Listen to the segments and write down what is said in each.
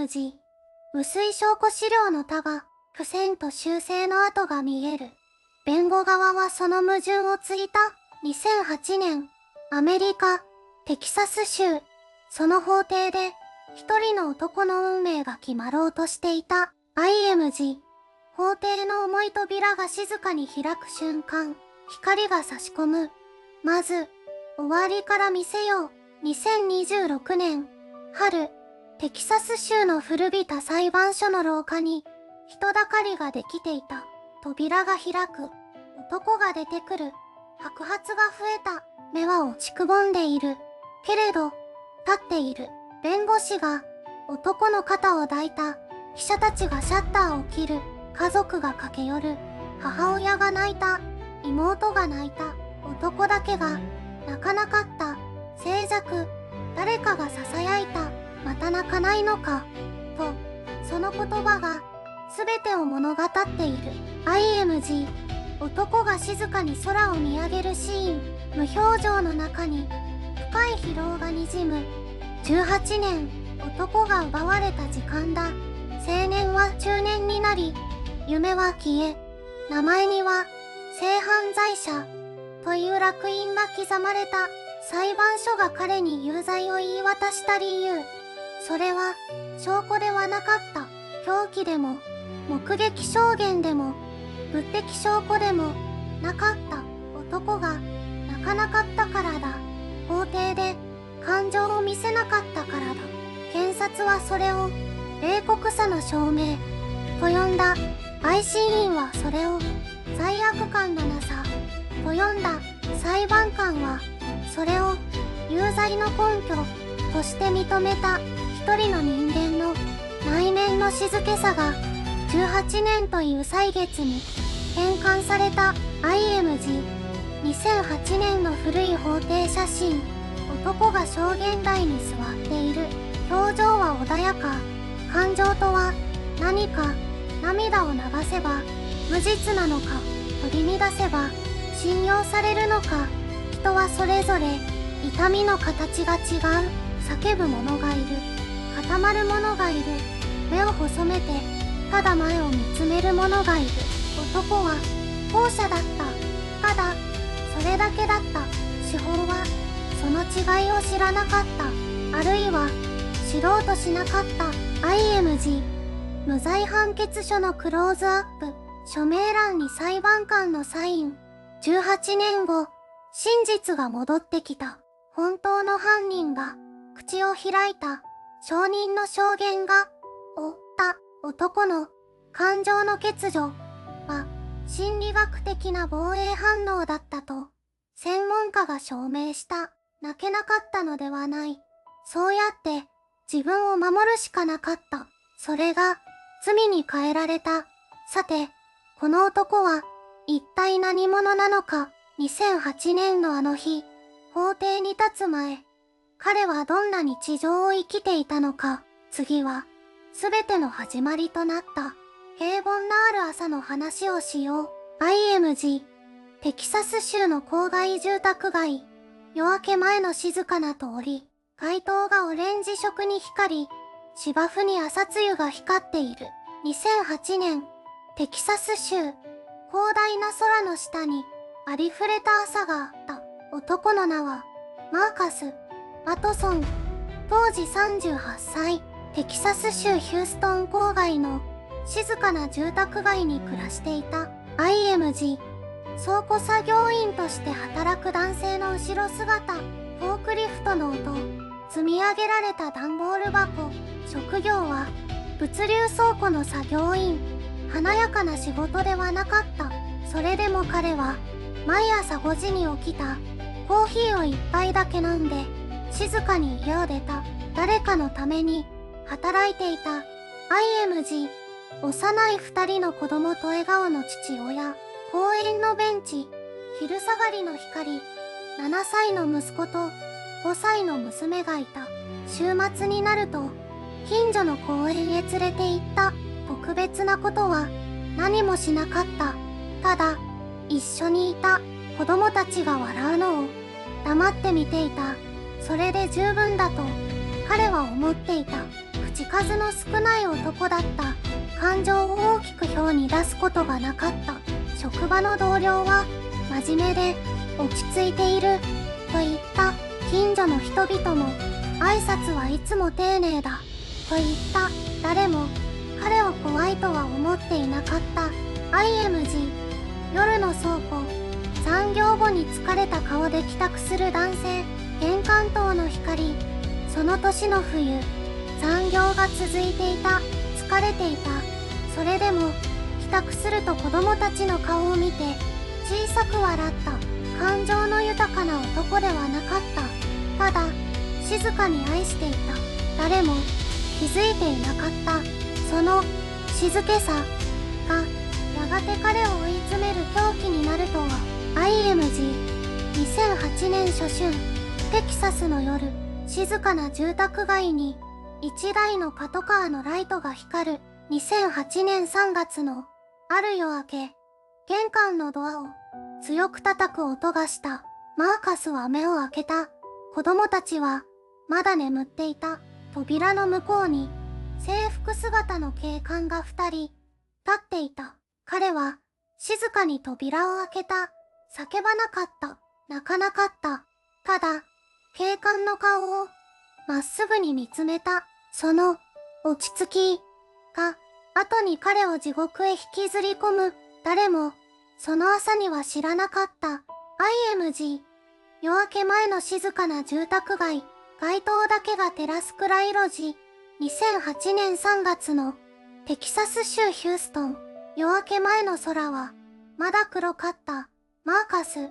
IMG、薄い証拠資料の他が、付箋と修正の跡が見える。弁護側はその矛盾をついた。2008年、アメリカ、テキサス州、その法廷で、一人の男の運命が決まろうとしていた。IMG、法廷の重い扉が静かに開く瞬間、光が差し込む。まず、終わりから見せよう。2026年、春、テキサス州の古びた裁判所の廊下に、人だかりができていた。扉が開く。男が出てくる。白髪が増えた。目は落ちくぼんでいる。けれど、立っている。弁護士が、男の肩を抱いた。記者たちがシャッターを切る。家族が駆け寄る。母親が泣いた。妹が泣いた。男だけが、泣かなかった。静寂。誰かが囁いた。また泣かないのか。と、その言葉が、すべてを物語っている。IMG、男が静かに空を見上げるシーン。無表情の中に、深い疲労がにじむ。18年、男が奪われた時間だ。青年は中年になり、夢は消え、名前には、性犯罪者、という烙印が刻まれた。裁判所が彼に有罪を言い渡した理由。それは、証拠ではなかった。凶器でも、目撃証言でも、物的証拠でも、なかった。男が、泣かなかったからだ。法廷で、感情を見せなかったからだ。検察はそれを、冷酷さの証明、と呼んだ。陪審員はそれを、罪悪感のなさ、と呼んだ。裁判官は、それを、有罪の根拠、として認めた。一人の人間の、内面の静けさが、18年という歳月に、変換された。IMG、2008年の古い法廷写真。男が証言台に座っている。表情は穏やか。感情とは何か。涙を流せば無実なのか。取り乱せば信用されるのか。人はそれぞれ痛みの形が違う。叫ぶ者がいる。固まる者がいる。目を細めてただ前を見つめる者がいる。男は後者だった。ただそれだけだった。司法はその違いを知らなかった。あるいは知ろうとしなかった。IMG、無罪判決書のクローズアップ。署名欄に裁判官のサイン。18年後、真実が戻ってきた。本当の犯人が口を開いた。証人の証言が追った男の感情の欠如は心理学的な防衛反応だったと専門家が証明した。泣けなかったのではない。そうやって自分を守るしかなかった。それが罪に変えられた。さて、この男は一体何者なのか。2008年のあの日、法廷に立つ前、彼はどんな日常を生きていたのか。次は全ての始まりとなった平凡なある朝の話をしよう。IMG、テキサス州の郊外住宅街。夜明け前の静かな通り。街灯がオレンジ色に光り、芝生に朝露が光っている。2008年、テキサス州。広大な空の下に、ありふれた朝があった。男の名は、マーカス・ワトソン。当時38歳。テキサス州ヒューストン郊外の静かな住宅街に暮らしていた。IMG、倉庫作業員として働く男性の後ろ姿。フォークリフトの音。積み上げられた段ボール箱。職業は物流倉庫の作業員。華やかな仕事ではなかった。それでも彼は毎朝5時に起きた。コーヒーを一杯だけ飲んで静かに家を出た。誰かのために働いていた。IMG、幼い2人の子供と笑顔の父親。公園のベンチ。昼下がりの光。7歳の息子と5歳の娘がいた。週末になると近所の公園へ連れて行った。特別なことは何もしなかった。ただ一緒にいた。子供たちが笑うのを黙って見ていた。それで十分だと彼は思っていた。口数の少ない男だった。感情を大きく表に出すことがなかった。職場の同僚は真面目で落ち着いていると言った。近所の人々も挨拶はいつも丁寧だと言った。誰も彼を怖いとは思っていなかった。IMG 夜の倉庫。残業後に疲れた顔で帰宅する男性。玄関灯の光。その年の冬、残業が続いていた。疲れていた。それでも帰宅すると子供たちの顔を見て小さく笑った。感情の豊かな男ではなかった。ただ静かに愛していた。誰も気づいていなかった。その静けさがやがて彼を追い詰める狂気になるとは。IMG 2008年初春、テキサスの夜、静かな住宅街に一台のパトカーのライトが光る。2008年3月のある夜明け、玄関のドアを強く叩く音がした。マーカスは目を開けた。子供たちはまだ眠っていた。扉の向こうに制服姿の警官が2人立っていた。彼は静かに扉を開けた。叫ばなかった。泣かなかった。ただ警官の顔をまっすぐに見つめた。その落ち着きが後に彼を地獄へ引きずり込む。誰もその朝には知らなかった。IMG 夜明け前の静かな住宅街。街灯だけが照らす暗い路地。2008年3月のテキサス州ヒューストン。夜明け前の空はまだ黒かった。マーカス・デイ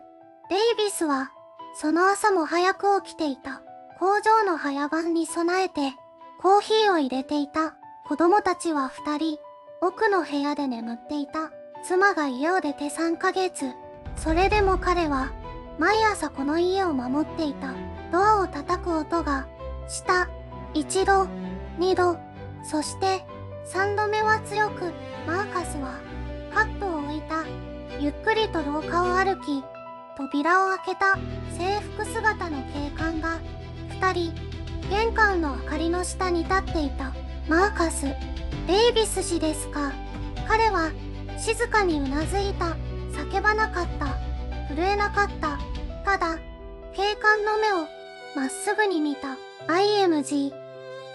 ビスはその朝も早く起きていた。工場の早番に備えてコーヒーを入れていた。子供たちは2人奥の部屋で眠っていた。妻が家を出て3ヶ月。それでも彼は毎朝この家を守っていた。ドアを叩く音がした。1度、2度、そして3度目は強く。マーカスはカップを置いた。ゆっくりと廊下を歩き、扉を開けた。制服姿の警官が2人玄関の明かりの下に立っていた。マーカス・デイビス氏ですか。彼は静かにうなずいた。叫ばなかった。震えなかった。ただ警官の目をまっすぐに見た。IMG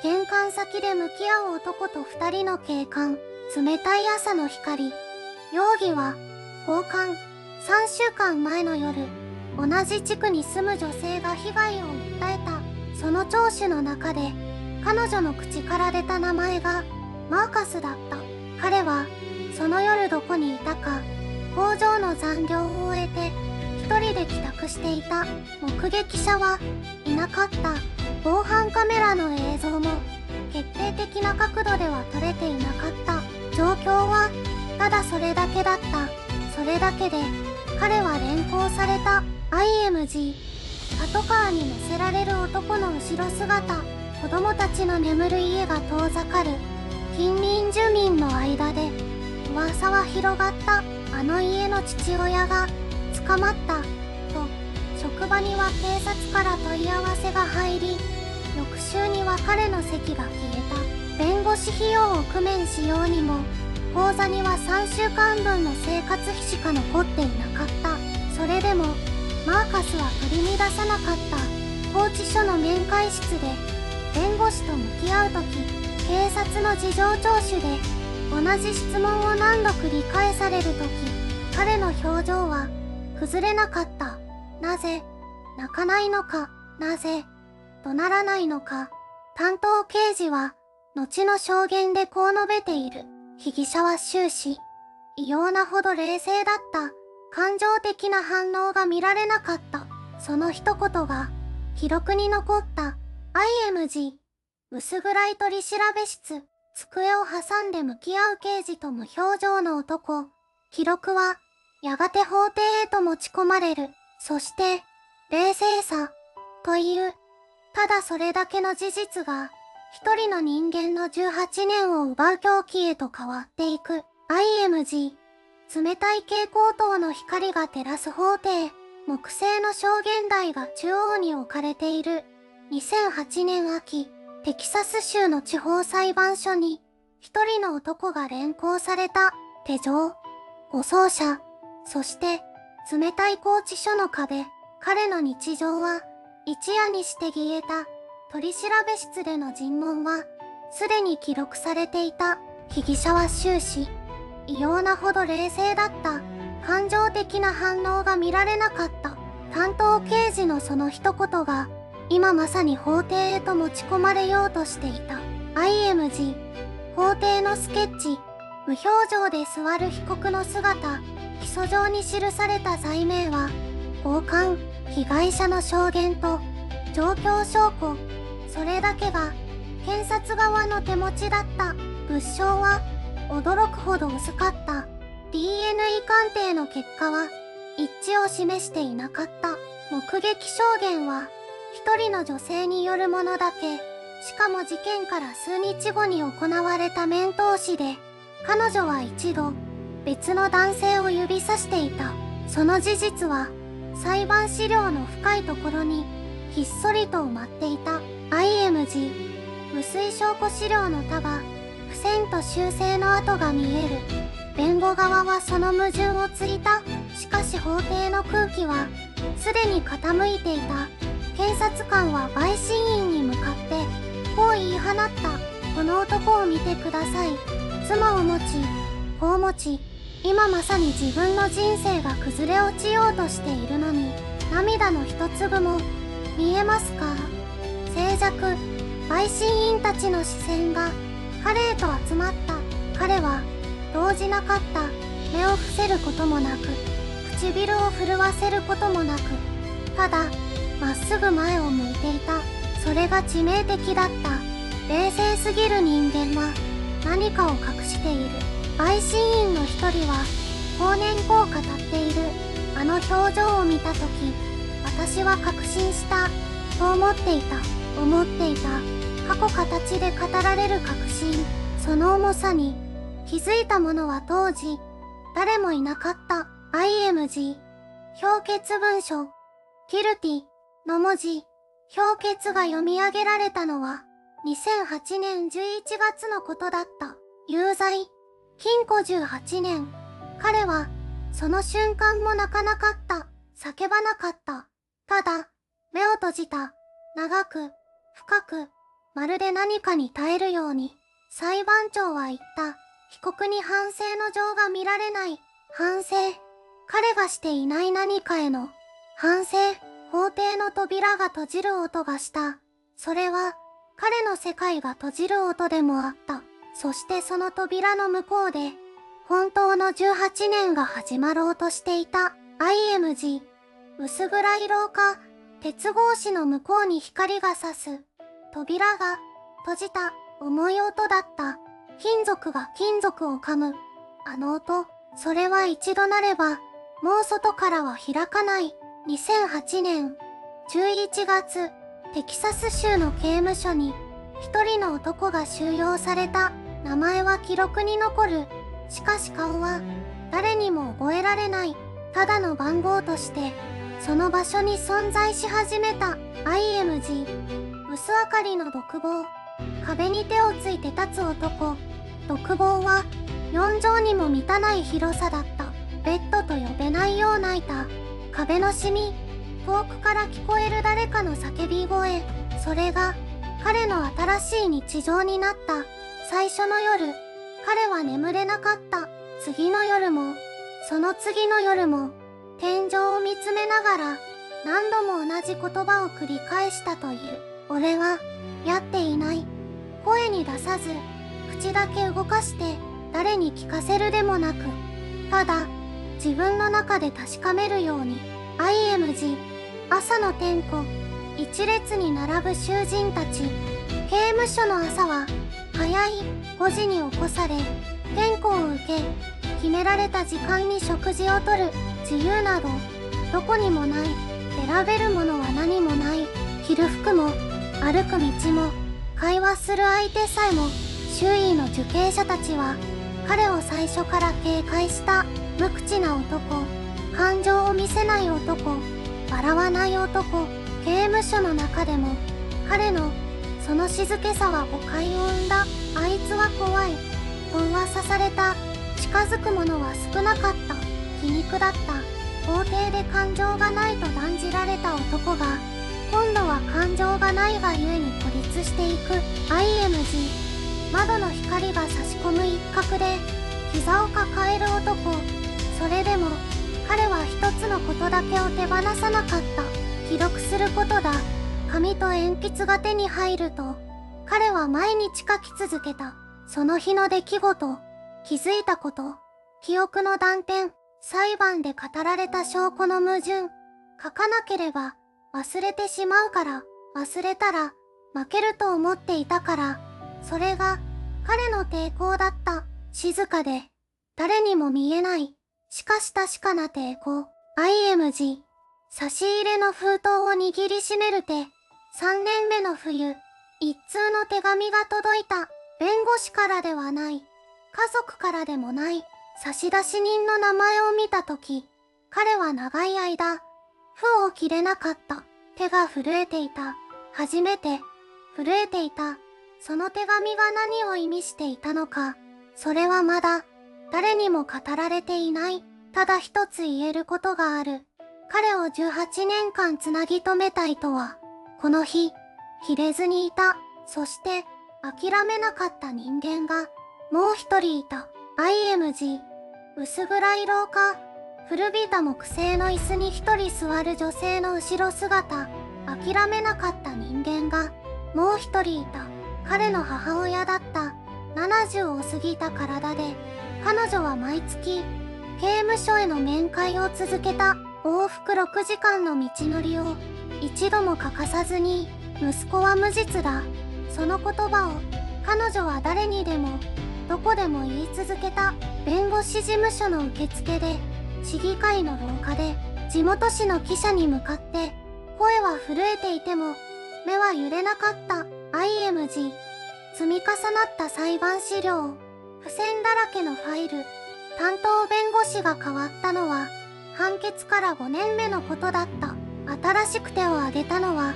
玄関先で向き合う男と2人の警官。冷たい朝の光。容疑は強姦。3週間前の夜、同じ地区に住む女性が被害を訴えた。その聴取の中で彼女の口から出た名前がマーカスだった。彼はその夜どこにいたか。工場の残業を終えて一人で帰宅していた。目撃者はいなかった。防犯カメラの映像も決定的な角度では撮れていなかった。状況はただそれだけだった。それだけで彼は連行された。IMG パトカーに乗せられる男の後ろ姿。子供たちの眠る家が遠ざかる。近隣住民の間で噂は広がった。あの家の父親が捕まったと。職場には警察から問い合わせが入り、翌週には彼の席が消えた。弁護士費用を工面しようにも口座には3週間分の生活費しか残っていなかった。それでもマーカスは取り乱さなかった。拘置所の面会室で弁護士と向き合うとき、警察の事情聴取で同じ質問を何度繰り返されるとき、彼の表情は崩れなかった。なぜ泣かないのか、なぜ怒鳴らないのか。担当刑事は後の証言でこう述べている。被疑者は終始異様なほど冷静だった。感情的な反応が見られなかった。その一言が記録に残った。IMG 薄暗い取調室。机を挟んで向き合う刑事と無表情の男。記録はやがて法廷へと持ち込まれる。そして冷静さというただそれだけの事実が一人の人間の18年を奪う狂気へと変わっていく。IMG 冷たい蛍光灯の光が照らす法廷。木製の証言台が中央に置かれている。2008年秋、テキサス州の地方裁判所に、一人の男が連行された。手錠、護送車、そして冷たい拘置所の壁。彼の日常は一夜にして消えた。取り調べ室での尋問はすでに記録されていた。被疑者は終始異様なほど冷静だった。感情的な反応が見られなかった。担当刑事のその一言が今まさに法廷へと持ち込まれようとしていた。IMG 法廷のスケッチ。無表情で座る被告の姿。起訴状に記された罪名は強姦。被害者の証言と状況証拠。それだけが検察側の手持ちだった。物証は驚くほど薄かった。DNA 鑑定の結果は一致を示していなかった。目撃証言は一人の女性によるものだけ。しかも事件から数日後に行われた面通しで、彼女は一度別の男性を指さしていた。その事実は裁判資料の深いところにひっそりと埋まっていた。IMG 無水証拠資料の束。付箋と修正の跡が見える。弁護側はその矛盾をついた。しかし法廷の空気はすでに傾いていた。検察官は陪審員に向かってこう言い放った。この男を見てください。妻を持ち、子を持ち、今まさに自分の人生が崩れ落ちようとしているのに、涙の一粒も見えますか？静寂、陪審員たちの視線が彼へと集まった。彼は動じなかった。目を伏せることもなく、唇を震わせることもなく、ただまっすぐ前を向いていた。それが致命的だった。冷静すぎる人間は何かを隠している。陪審員の一人は後年こう語っている。あの表情を見たとき、私は確信した。と思っていた。過去形で語られる確信。その重さに気づいた者は当時誰もいなかった。IMG 評決文書。ギルティの文字。評決が読み上げられたのは2008年11月のことだった。有罪。禁錮18年。彼はその瞬間も泣かなかった。叫ばなかった。ただ目を閉じた。長く深く、まるで何かに耐えるように。裁判長は言った。被告に反省の情が見られない。反省。彼がしていない何かへの反省。法廷の扉が閉じる音がした。それは彼の世界が閉じる音でもあった。そしてその扉の向こうで本当の18年が始まろうとしていた。IMG 薄暗い廊下。鉄格子の向こうに光が差す。扉が閉じた。重い音だった。金属が金属を噛む。あの音。それは一度なればもう外からは開かない。2008年11月、テキサス州の刑務所に一人の男が収容された。名前は記録に残る。しかし顔は誰にも覚えられない。ただの番号としてその場所に存在し始めた。IMG 薄明かりの独房。壁に手をついて立つ男。独房は4畳にも満たない広さだった。ベッドと呼べないような板。壁のシミ。遠くから聞こえる誰かの叫び声。それが彼の新しい日常になった。最初の夜、彼は眠れなかった。次の夜も、その次の夜も、天井を見つめながら何度も同じ言葉を繰り返したという。俺はやっていない。声に出さず口だけ動かして誰に聞かせるでもなく、ただ自分の中で確かめるように。IMG 朝の点呼。一列に並ぶ囚人たち。刑務所の朝は早い5時に起こされ点呼を受け、決められた時間に食事をとる。自由などどこにもない。選べるものは何もない。着る服も歩く道も会話する相手さえも。周囲の受刑者たちは彼を最初から警戒した。無口な男、感情を見せない男、笑わない男。刑務所の中でも彼のその静けさは誤解を生んだ。あいつは怖いと噂された。近づく者は少なかった。皮肉だった。法廷で感情がないと断じられた男が今度は感情がないがゆえに孤立していく。 IMG。 窓の光が差し込む一角で膝を抱える男。それでも彼は一つのことだけを手放さなかった。記録することだ。紙と鉛筆が手に入ると彼は毎日書き続けた。その日の出来事、気づいたこと、記憶の断片、裁判で語られた証拠の矛盾。書かなければ忘れてしまうから、忘れたら負けると思っていたから、それが彼の抵抗だった。静かで誰にも見えない、しかし確かな抵抗。 IMG。 差し入れの封筒を握りしめる手。3年目の冬、一通の手紙が届いた。弁護士からではない、家族からでもない。差出人の名前を見たとき、彼は長い間封を切れなかった。手が震えていた。初めて震えていた。その手紙が何を意味していたのか、それはまだ誰にも語られていない。ただ一つ言えることがある。彼を18年間つなぎ止めた糸はこの日切れずにいた。そして諦めなかった人間がもう一人いた。 IMG。 薄暗い廊下、古びた木製の椅子に一人座る女性の後ろ姿。諦めなかった人間がもう一人いた。彼の母親だった。70を過ぎた体で彼女は毎月刑務所への面会を続けた。往復6時間の道のりを一度も欠かさずに。息子は無実だ。その言葉を彼女は誰にでもどこでも言い続けた。弁護士事務所の受付で、市議会の廊下で、地元紙の記者に向かって声は震えていても目は揺れなかった。 IMG。 積み重なった裁判資料、付箋だらけのファイル。担当弁護士が変わったのは判決から5年目のことだった。新しく手を挙げたのは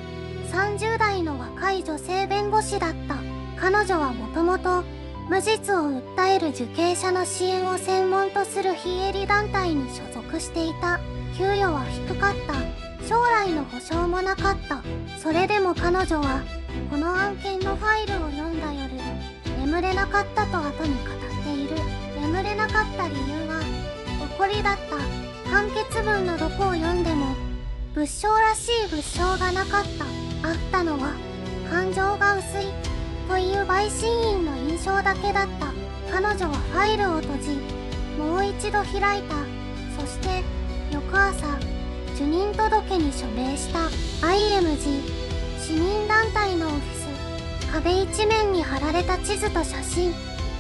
30代の若い女性弁護士だった。彼女はもともと無実を訴える受刑者の支援を専門とする非営利団体に所属していた。給与は低かった。将来の保証もなかった。それでも彼女はこの案件のファイルを読んだ夜、眠れなかったと後に語っている。眠れなかった理由は怒りだった。判決文のどこを読んでも物証らしい物証がなかった。あったのは感情が薄いという陪審員の印象だけだった。彼女はファイルを閉じ、もう一度開いた。そして翌朝、受任届に署名した。 IMG。 市民団体のオフィス。壁一面に貼られた地図と写真。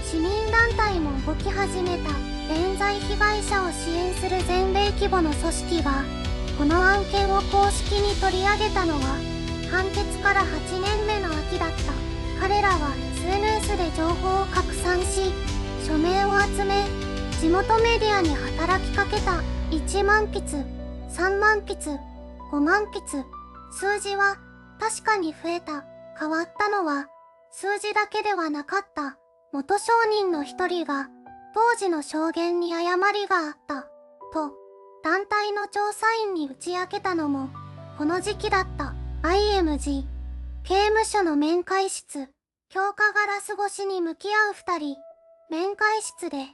市民団体も動き始めた。冤罪被害者を支援する全米規模の組織がこの案件を公式に取り上げたのは判決から8年目の秋だった。彼らは SNS で情報を拡散し、署名を集め、地元メディアに働きかけた。1万筆、3万筆、5万筆。数字は確かに増えた。変わったのは数字だけではなかった。元証人の一人が当時の証言に誤りがあったと団体の調査員に打ち明けたのもこの時期だった。 IMG。 刑務所の面会室。強化ガラス越しに向き合う二人。面会室で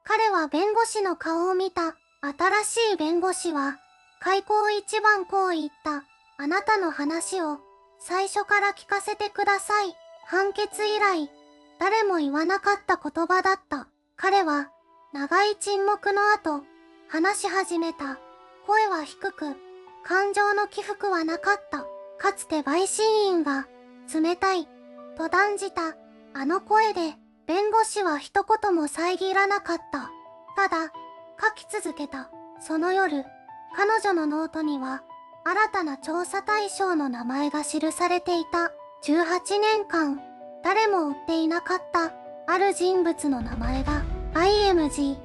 彼は弁護士の顔を見た。新しい弁護士は開口一番こう言った。あなたの話を最初から聞かせてください。判決以来誰も言わなかった言葉だった。彼は長い沈黙の後話し始めた。声は低く、感情の起伏はなかった。かつて陪審員が冷たいと断じたあの声で弁護士は一言も遮らなかった。ただ書き続けた。その夜、彼女のノートには新たな調査対象の名前が記されていた。18年間誰も追っていなかったある人物の名前が。 IMG。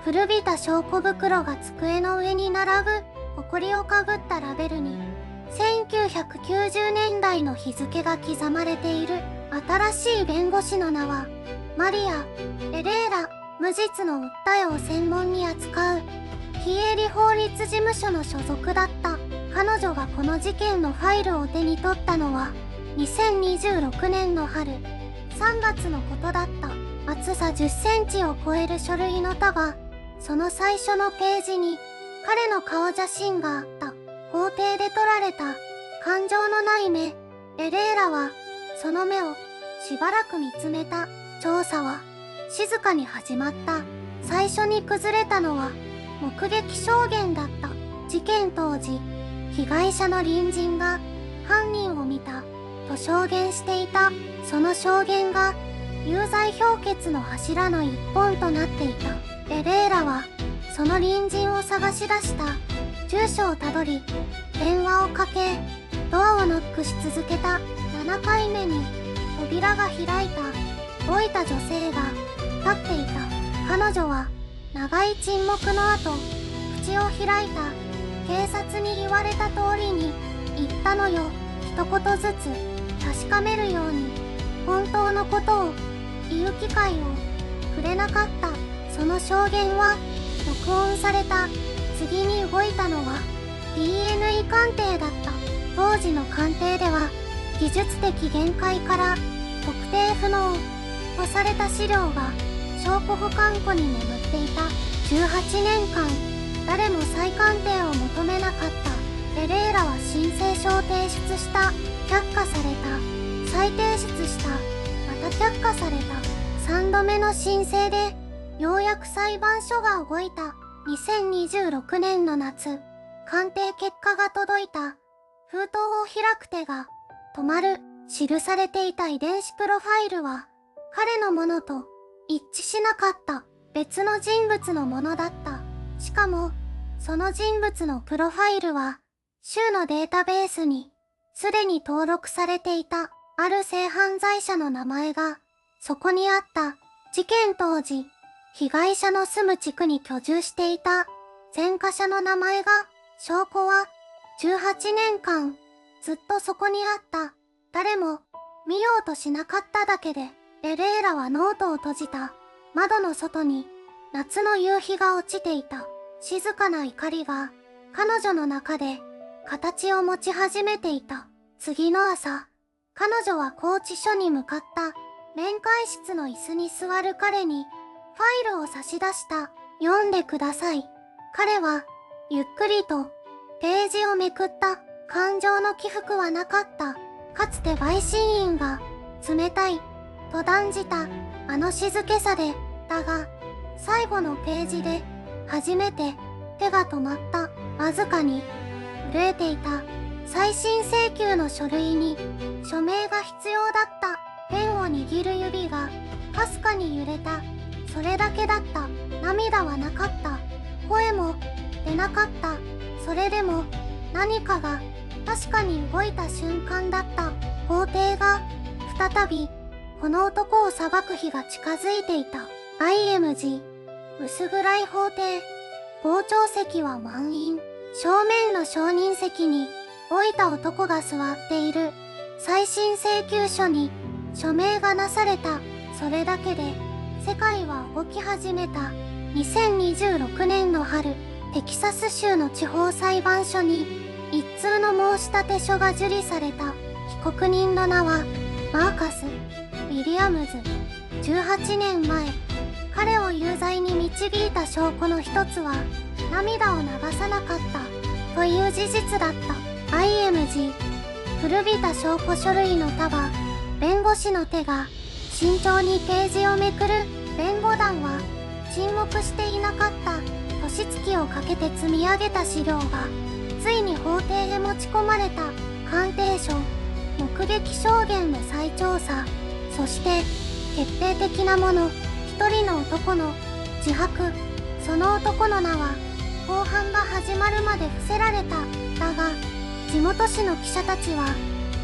古びた証拠袋が机の上に並ぶ。埃をかぶったラベルに1990年代の日付が刻まれている新しい弁護士の名は、マリア・エレーラ。無実の訴えを専門に扱う、非営利法律事務所の所属だった。彼女がこの事件のファイルを手に取ったのは、2026年の春、3月のことだった。厚さ10センチを超える書類の束が、その最初のページに、彼の顔写真があった。法廷で撮られた、感情のない目。エレーラは、その目を、しばらく見つめた。調査は、静かに始まった。最初に崩れたのは、目撃証言だった。事件当時、被害者の隣人が、犯人を見た、と証言していた。その証言が、有罪評決の柱の一本となっていた。エレーラは、その隣人を探し出した。住所をたどり、電話をかけ、ドアをノックし続けた。7回目に、扉が開いた。老いた女性が、立っていた。彼女は、長い沈黙の後、口を開いた。警察に言われた通りに、言ったのよ。一言ずつ、確かめるように、本当のことを、言う機会を、くれなかった。その証言は、録音された。次に動いたのは、DNA 鑑定だった。当時の鑑定では、技術的限界から、特定不能、とされた資料が、証拠保管庫に眠っていた。18年間、誰も再鑑定を求めなかった。エレーラは申請書を提出した。却下された。再提出した。また却下された。3度目の申請で、ようやく裁判所が動いた。2026年の夏、鑑定結果が届いた。封筒を開く手が、止まる。記されていた遺伝子プロファイルは、彼のものと一致しなかった。別の人物のものだった。しかも、その人物のプロファイルは、州のデータベースに、すでに登録されていた。ある性犯罪者の名前が、そこにあった。事件当時、被害者の住む地区に居住していた。前科者の名前が、証拠は、18年間、ずっとそこにあった。誰も、見ようとしなかっただけで、エレーラはノートを閉じた。窓の外に、夏の夕日が落ちていた。静かな怒りが、彼女の中で、形を持ち始めていた。次の朝、彼女は拘置所に向かった。面会室の椅子に座る彼に、ファイルを差し出した。読んでください。彼は、ゆっくりと、ページをめくった。感情の起伏はなかった。かつて陪審員が、冷たい、と断じた、あの静けさで、だが、最後のページで、初めて、手が止まった。わずかに、震えていた。再審請求の書類に、署名が必要だった。ペンを握る指が、かすかに揺れた。それだけだった。涙はなかった。声も、出なかった。それでも、何かが、確かに動いた瞬間だった。法廷が、再び、この男を裁く日が近づいていた。IMG、薄暗い法廷。傍聴席は満員。正面の証人席に、老いた男が座っている。再審請求書に、署名がなされた。それだけで、世界は動き始めた。2026年の春、テキサス州の地方裁判所に、一通の申立書が受理された。被告人の名は、マーカス・ウィリアムズ。18年前、彼を有罪に導いた証拠の一つは、涙を流さなかった、という事実だった。IMG、古びた証拠書類の束。弁護士の手が、慎重にページをめくる。弁護団は、沈黙していなかった。年月をかけて積み上げた資料が、ついに法廷へ持ち込まれた。鑑定書、目撃証言の再調査、そして決定的なもの、一人の男の自白。その男の名は公判が始まるまで伏せられた。だが地元紙の記者たちは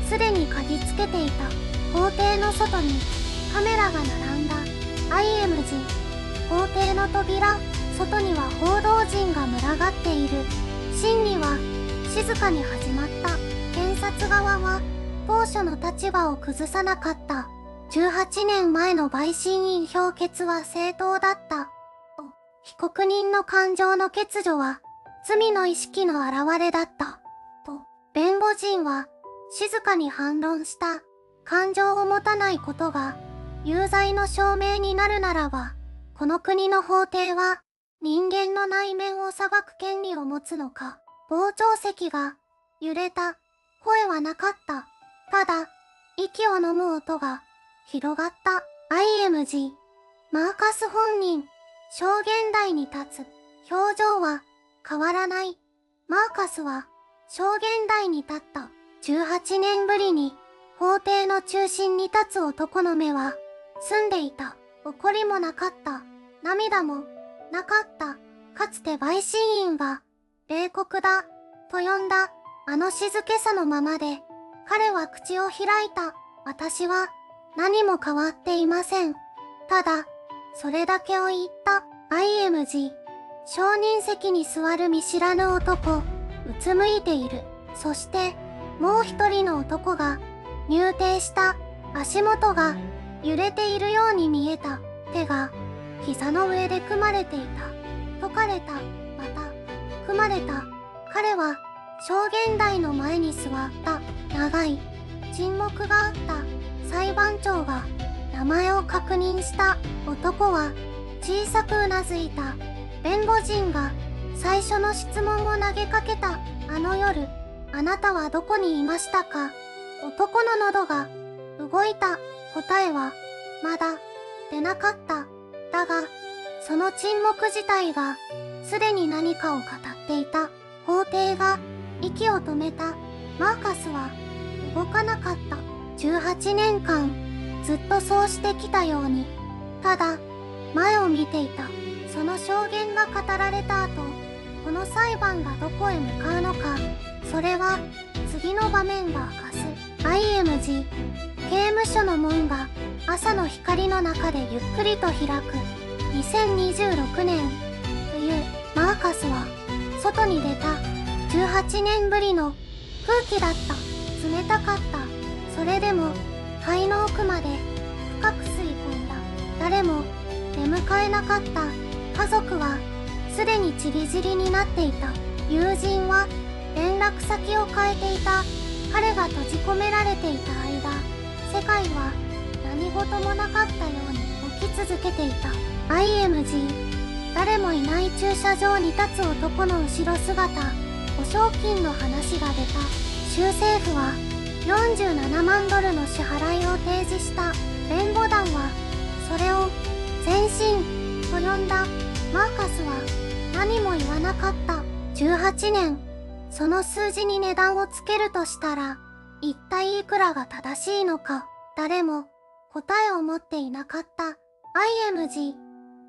すでに嗅ぎつけていた。法廷の外にカメラが並んだ。 IMG、 法廷の扉、外には報道陣が群がっている。審理は静かに始まった。察側は当初の立場を崩さなかった。18年前の陪審員評決は正当だった。被告人の感情の欠如は罪の意識の表れだった。と、弁護人は静かに反論した。感情を持たないことが有罪の証明になるならば、この国の法廷は人間の内面を裁く権利を持つのか。傍聴席が揺れた。声はなかった。ただ、息を飲む音が広がった。IMG。マーカス本人。証言台に立つ。表情は変わらない。マーカスは証言台に立った。18年ぶりに法廷の中心に立つ男の目は澄んでいた。怒りもなかった。涙もなかった。かつて陪審員が冷酷だと呼んだあの静けさのままで彼は口を開いた。私は何も変わっていません。ただ、それだけを言った。IMG。証人席に座る見知らぬ男。うつむいている。そして、もう一人の男が入廷した。足元が揺れているように見えた。手が膝の上で組まれていた。解かれた。また、組まれた。彼は証言台の前に座った。長い沈黙があった。裁判長が名前を確認した。男は小さくうなずいた。弁護人が最初の質問を投げかけた。あの夜、あなたはどこにいましたか？男の喉が動いた。答えはまだ出なかった。だが、その沈黙自体がすでに何かを語っていた。法廷が息を止めた。マーカスは動かなかった。18年間、ずっとそうしてきたように、ただ、前を見ていた。その証言が語られた後、この裁判がどこへ向かうのか、それは次の場面が明かす。IMG。刑務所の門が朝の光の中でゆっくりと開く。2026年冬、マーカスは外に出た。18年ぶりの空気だった。冷たかった。それでも肺の奥まで深く吸い込んだ。誰も出迎えなかった。家族はすでにちりぢりになっていた。友人は連絡先を変えていた。彼が閉じ込められていた間、世界は何事もなかったように起き続けていた。IMG。誰もいない駐車場に立つ男の後ろ姿。保証金の話が出た。州政府は47万ドルの支払いを提示した。弁護団はそれを前進と呼んだ。マーカスは何も言わなかった。18年。その数字に値段をつけるとしたら、一体いくらが正しいのか、誰も答えを持っていなかった。IMG。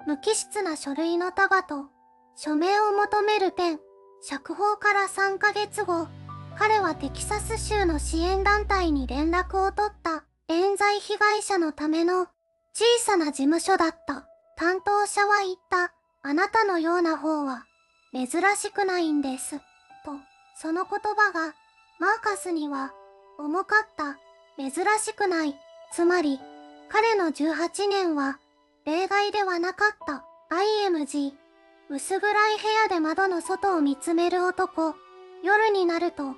無機質な書類の束と、署名を求めるペン。釈放から3ヶ月後、彼はテキサス州の支援団体に連絡を取った。冤罪被害者のための小さな事務所だった。担当者は言った。あなたのような方は珍しくないんです。と、その言葉がマーカスには重かった。珍しくない。つまり、彼の18年は例外ではなかった。IMG。薄暗い部屋で窓の外を見つめる男。夜になると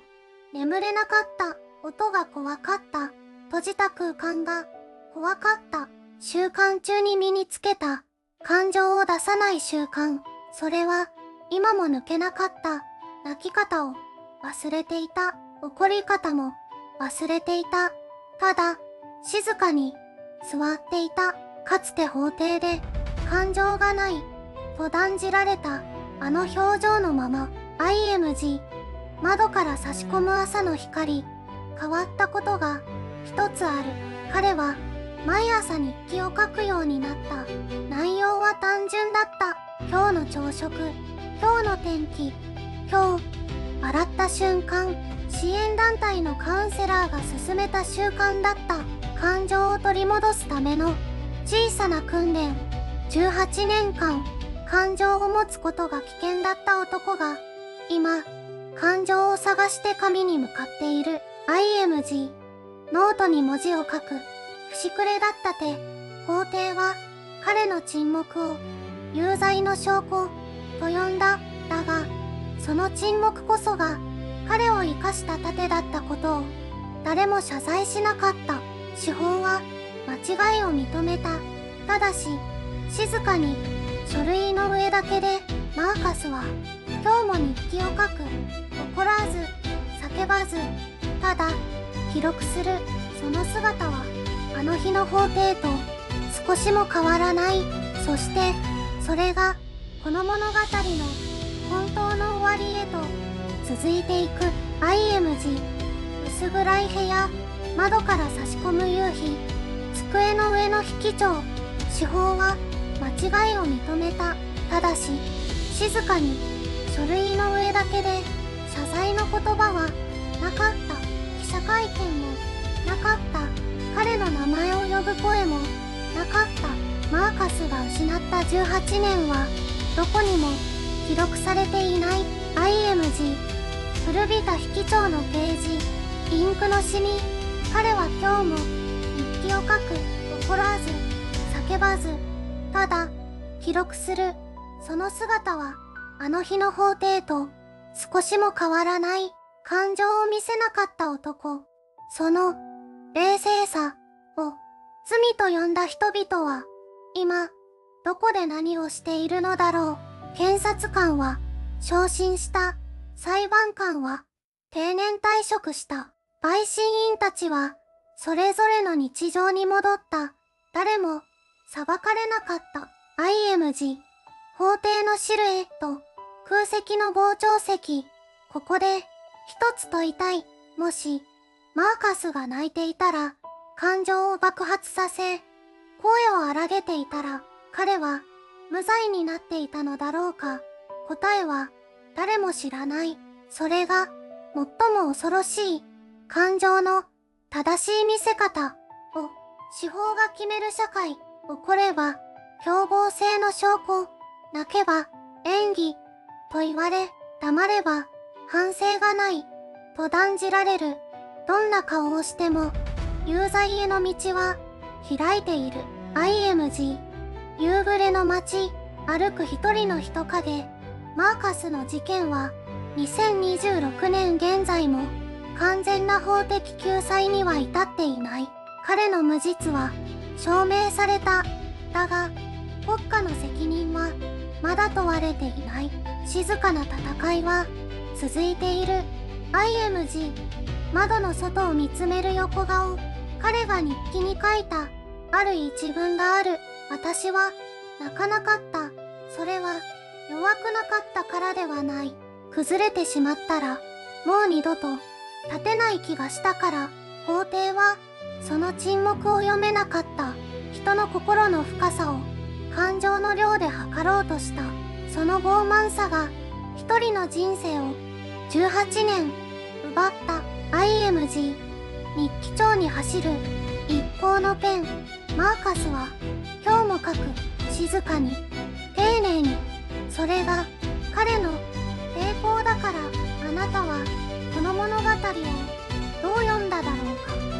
眠れなかった。音が怖かった。閉じた空間が怖かった。習慣中に身につけた感情を出さない習慣。それは今も抜けなかった。泣き方を忘れていた。怒り方も忘れていた。ただ静かに座っていた。かつて法廷で感情がないと断じられたあの表情のまま。IMG。窓から差し込む朝の光。変わったことが一つある。彼は毎朝日記を書くようになった。内容は単純だった。今日の朝食、今日の天気、今日笑った瞬間。支援団体のカウンセラーが勧めた習慣だった。感情を取り戻すための小さな訓練。18年間感情を持つことが危険だった男が今感情を探して神に向かっている。IMG。ノートに文字を書く。節くれだったて、法廷は彼の沈黙を有罪の証拠と呼んだ。だが、その沈黙こそが彼を生かした盾だったことを誰も謝罪しなかった。司法は間違いを認めた。ただし、静かに書類の上だけでマーカスは今日も日記を書く。怒らず、叫ばず、ただ記録する。その姿はあの日の法廷と少しも変わらない。そしてそれがこの物語の本当の終わりへと続いていく。IMG。薄暗い部屋、窓から差し込む夕日、机の上の引き帳。司法は間違いを認めた。ただし静かに書類の上だけで謝罪の言葉はなかった。記者会見もなかった。彼の名前を呼ぶ声もなかった。マーカスが失った18年はどこにも記録されていない。IMG。古びた引き帳のページ、インクのシミ。彼は今日も日記を書く。怒らず、叫ばず、ただ記録する。その姿はあの日の法廷と少しも変わらない。感情を見せなかった男。その冷静さを罪と呼んだ人々は今どこで何をしているのだろう。検察官は昇進した。裁判官は定年退職した。陪審員たちはそれぞれの日常に戻った。誰も裁かれなかった。IMG。法廷のシルエット、空席の傍聴席。ここで一つ問いたい。もしマーカスが泣いていたら、感情を爆発させ、声を荒げていたら、彼は無罪になっていたのだろうか。答えは誰も知らない。それが最も恐ろしい。感情の正しい見せ方を司法が決める社会。怒れば凶暴性の証拠、泣けば演技と言われ、黙れば反省がないと断じられる。どんな顔をしても有罪への道は開いている。IMG。夕暮れの街、歩く一人の人影。マーカスの事件は2026年現在も完全な法的救済には至っていない。彼の無実は証明された。だが国家の責任はまだ問われていない。静かな戦いは続いている。IMG。窓の外を見つめる横顔。彼が日記に書いたある一文がある。私は泣かなかった。それは弱くなかったからではない。崩れてしまったらもう二度と立てない気がしたから。法廷はその沈黙を読めなかった。人の心の深さを感情の量で測ろうとした。その傲慢さが一人の人生を18年奪った。IMG。日記帳に走る一方のペン。マーカスは今日も書く。静かに、丁寧に。それが彼の抵抗だから。あなたはこの物語をどう読んだだろうか。